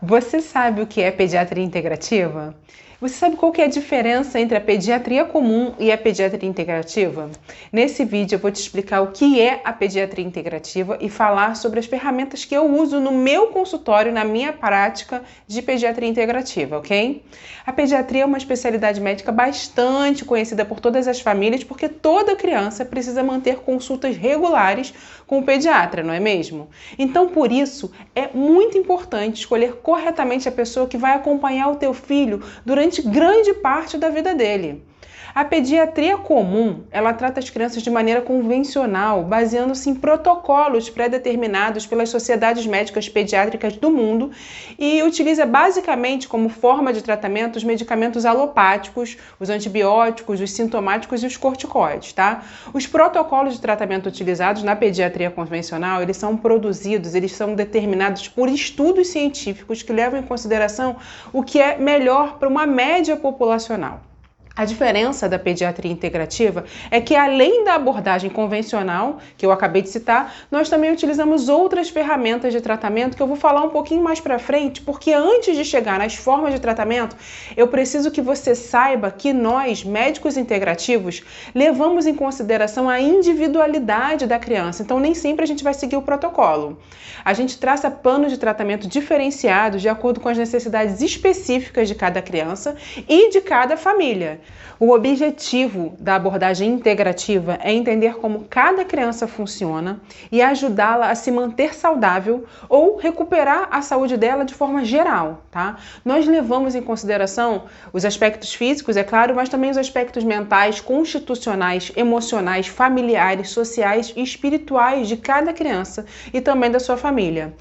Você sabe o que é pediatria integrativa? Você sabe qual que é a diferença entre a pediatria comum e a pediatria integrativa? Nesse vídeo eu vou te explicar o que é a pediatria integrativa e falar sobre as ferramentas que eu uso no meu consultório, na minha prática de pediatria integrativa, ok? A pediatria é uma especialidade médica bastante conhecida por todas as famílias porque toda criança precisa manter consultas regulares com o pediatra, não é mesmo? Então, por isso, é muito importante escolher corretamente a pessoa que vai acompanhar o teu filho durante grande parte da vida dele. A pediatria comum, ela trata as crianças de maneira convencional, baseando-se em protocolos pré-determinados pelas sociedades médicas pediátricas do mundo e utiliza basicamente como forma de tratamento os medicamentos alopáticos, os antibióticos, os sintomáticos e os corticoides, tá? Os protocolos de tratamento utilizados na pediatria convencional, eles são determinados por estudos científicos que levam em consideração o que é melhor para uma média populacional. A diferença da pediatria integrativa é que, além da abordagem convencional, que eu acabei de citar, nós também utilizamos outras ferramentas de tratamento que eu vou falar um pouquinho mais para frente, porque antes de chegar nas formas de tratamento, eu preciso que você saiba que nós, médicos integrativos, levamos em consideração a individualidade da criança, então nem sempre a gente vai seguir o protocolo. A gente traça planos de tratamento diferenciados de acordo com as necessidades específicas de cada criança e de cada família. O objetivo da abordagem integrativa é entender como cada criança funciona e ajudá-la a se manter saudável ou recuperar a saúde dela de forma geral, tá? Nós levamos em consideração os aspectos físicos, é claro, mas também os aspectos mentais, constitucionais, emocionais, familiares, sociais e espirituais de cada criança e também da sua família.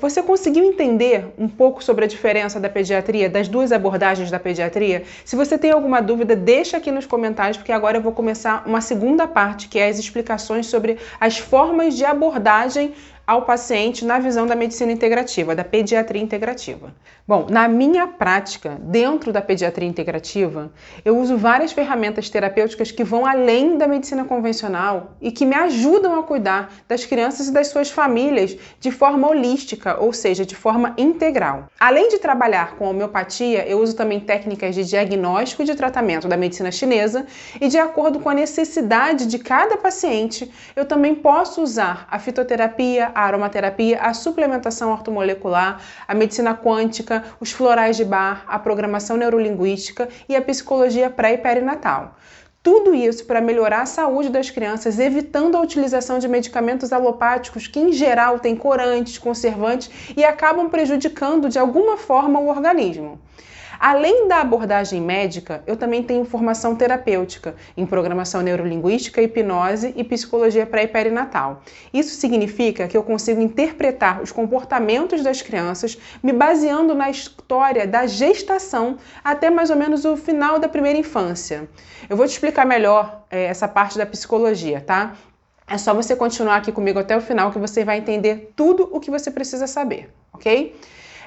Você conseguiu entender um pouco sobre a diferença da pediatria, das duas abordagens da pediatria? Se você tem alguma dúvida, deixa aqui nos comentários, porque agora eu vou começar uma segunda parte, que é as explicações sobre as formas de abordagem ao paciente na visão da medicina integrativa, da pediatria integrativa. Bom, na minha prática, dentro da pediatria integrativa, eu uso várias ferramentas terapêuticas que vão além da medicina convencional e que me ajudam a cuidar das crianças e das suas famílias de forma holística, ou seja, de forma integral. Além de trabalhar com homeopatia, eu uso também técnicas de diagnóstico e de tratamento da medicina chinesa e, de acordo com a necessidade de cada paciente, eu também posso usar a fitoterapia, a aromaterapia, a suplementação ortomolecular, a medicina quântica, os florais de Bach, a programação neurolinguística e a psicologia pré e perinatal. Tudo isso para melhorar a saúde das crianças, evitando a utilização de medicamentos alopáticos que, em geral, têm corantes, conservantes e acabam prejudicando de alguma forma o organismo. Além da abordagem médica, eu também tenho formação terapêutica em programação neurolinguística, hipnose e psicologia pré e perinatal. Isso significa que eu consigo interpretar os comportamentos das crianças me baseando na história da gestação até mais ou menos o final da primeira infância. Eu vou te explicar melhor essa parte da psicologia, tá? É só você continuar aqui comigo até o final que você vai entender tudo o que você precisa saber, ok?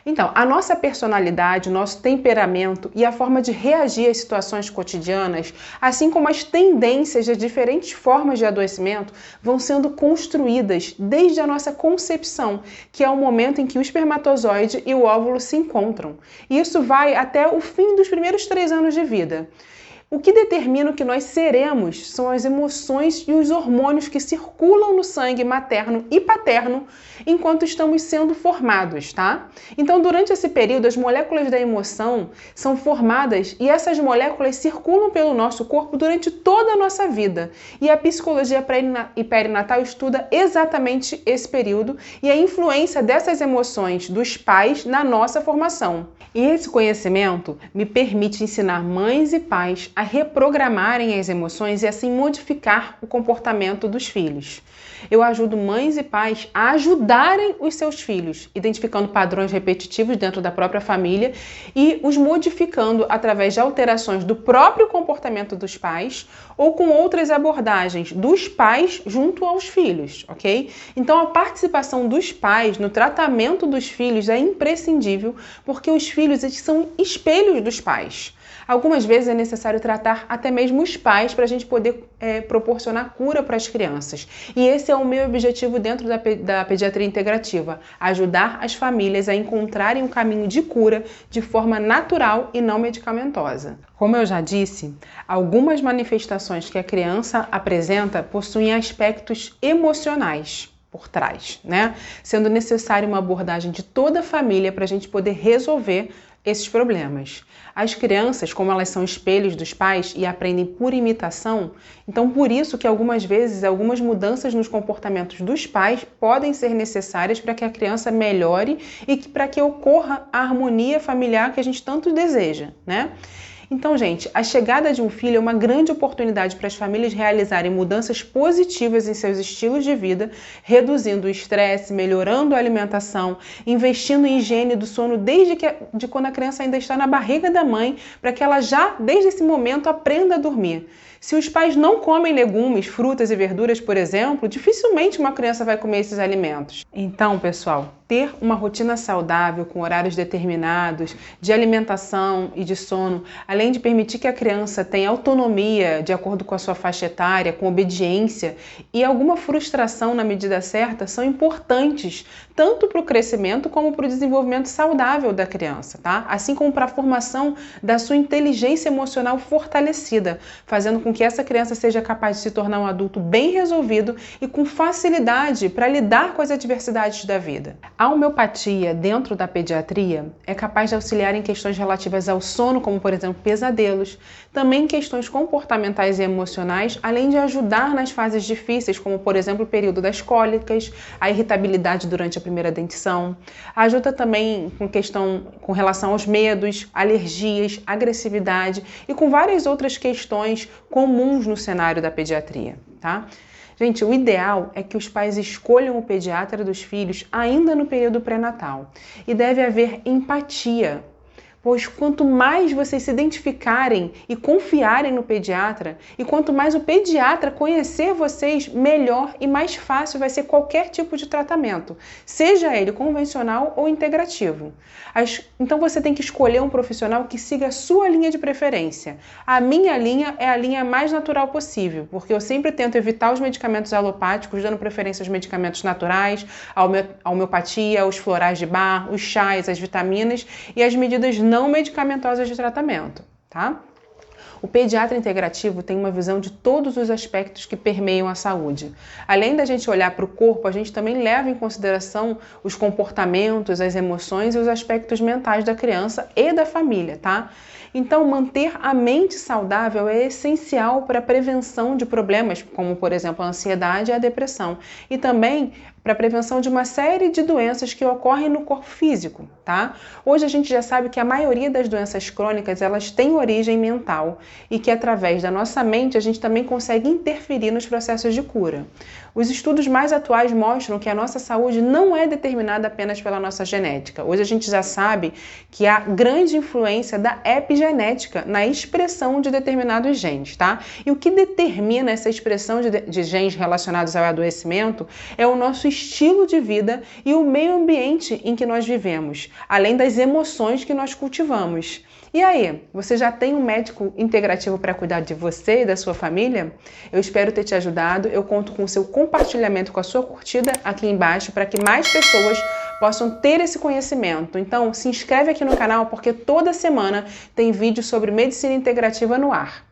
Então, a nossa personalidade, o nosso temperamento e a forma de reagir às situações cotidianas, assim como as tendências das diferentes formas de adoecimento, vão sendo construídas desde a nossa concepção, que é o momento em que o espermatozoide e o óvulo se encontram. E isso vai até o fim dos primeiros 3 anos de vida. O que determina o que nós seremos são as emoções e os hormônios que circulam no sangue materno e paterno enquanto estamos sendo formados, tá? Então, durante esse período, as moléculas da emoção são formadas e essas moléculas circulam pelo nosso corpo durante toda a nossa vida. E a psicologia pré e perinatal estuda exatamente esse período e a influência dessas emoções dos pais na nossa formação. E esse conhecimento me permite ensinar mães e pais a reprogramarem as emoções e assim modificar o comportamento dos filhos. Eu ajudo mães e pais a ajudarem os seus filhos, identificando padrões repetitivos dentro da própria família e os modificando através de alterações do próprio comportamento dos pais ou com outras abordagens dos pais junto aos filhos, ok? Então, a participação dos pais no tratamento dos filhos é imprescindível porque os filhos eles são espelhos dos pais. Algumas vezes é necessário tratar até mesmo os pais para a gente poder proporcionar cura para as crianças. E esse é o meu objetivo dentro da pediatria integrativa, ajudar as famílias a encontrarem um caminho de cura de forma natural e não medicamentosa. Como eu já disse, algumas manifestações que a criança apresenta possuem aspectos emocionais por trás, né? Sendo necessária uma abordagem de toda a família para a gente poder resolver esses problemas. As crianças, como elas são espelhos dos pais e aprendem por imitação, então por isso que algumas vezes algumas mudanças nos comportamentos dos pais podem ser necessárias para que a criança melhore e para que ocorra a harmonia familiar que a gente tanto deseja, né? Então, gente, a chegada de um filho é uma grande oportunidade para as famílias realizarem mudanças positivas em seus estilos de vida, reduzindo o estresse, melhorando a alimentação, investindo em higiene do sono de quando a criança ainda está na barriga da mãe, para que ela já, desde esse momento, aprenda a dormir. Se os pais não comem legumes, frutas e verduras, por exemplo, dificilmente uma criança vai comer esses alimentos. Então, pessoal, ter uma rotina saudável, com horários determinados, de alimentação e de sono, além de permitir que a criança tenha autonomia de acordo com a sua faixa etária, com obediência e alguma frustração na medida certa, são importantes, tanto para o crescimento como para o desenvolvimento saudável da criança, tá? Assim como para a formação da sua inteligência emocional fortalecida, fazendo com que essa criança seja capaz de se tornar um adulto bem resolvido e com facilidade para lidar com as adversidades da vida. A homeopatia dentro da pediatria é capaz de auxiliar em questões relativas ao sono, como por exemplo pesadelos, também em questões comportamentais e emocionais, além de ajudar nas fases difíceis, como por exemplo o período das cólicas, a irritabilidade durante a primeira dentição. Ajuda também com relação aos medos, alergias, agressividade e com várias outras questões comuns no cenário da pediatria, tá? Gente, o ideal é que os pais escolham o pediatra dos filhos ainda no período pré-natal. E deve haver empatia, pois quanto mais vocês se identificarem e confiarem no pediatra, e quanto mais o pediatra conhecer vocês, melhor e mais fácil vai ser qualquer tipo de tratamento, seja ele convencional ou integrativo. Então você tem que escolher um profissional que siga a sua linha de preferência. A minha linha é a linha mais natural possível, porque eu sempre tento evitar os medicamentos alopáticos, dando preferência aos medicamentos naturais, a homeopatia, os florais de Bach, os chás, as vitaminas e as medidas não medicamentosas de tratamento, tá? O pediatra integrativo tem uma visão de todos os aspectos que permeiam a saúde. Além da gente olhar para o corpo, a gente também leva em consideração os comportamentos, as emoções e os aspectos mentais da criança e da família, tá? Então, manter a mente saudável é essencial para a prevenção de problemas, como, por exemplo, a ansiedade e a depressão. E também para a prevenção de uma série de doenças que ocorrem no corpo físico, tá? Hoje a gente já sabe que a maioria das doenças crônicas, elas têm origem mental e que através da nossa mente a gente também consegue interferir nos processos de cura. Os estudos mais atuais mostram que a nossa saúde não é determinada apenas pela nossa genética. Hoje a gente já sabe que há grande influência da epigenética na expressão de determinados genes, tá? E o que determina essa expressão de genes relacionados ao adoecimento é o nosso estilo de vida e o meio ambiente em que nós vivemos, além das emoções que nós cultivamos. E aí, você já tem um médico integrativo para cuidar de você e da sua família? Eu espero ter te ajudado. Eu conto com o seu compartilhamento, com a sua curtida aqui embaixo, para que mais pessoas possam ter esse conhecimento. Então, se inscreve aqui no canal, porque toda semana tem vídeo sobre medicina integrativa no ar.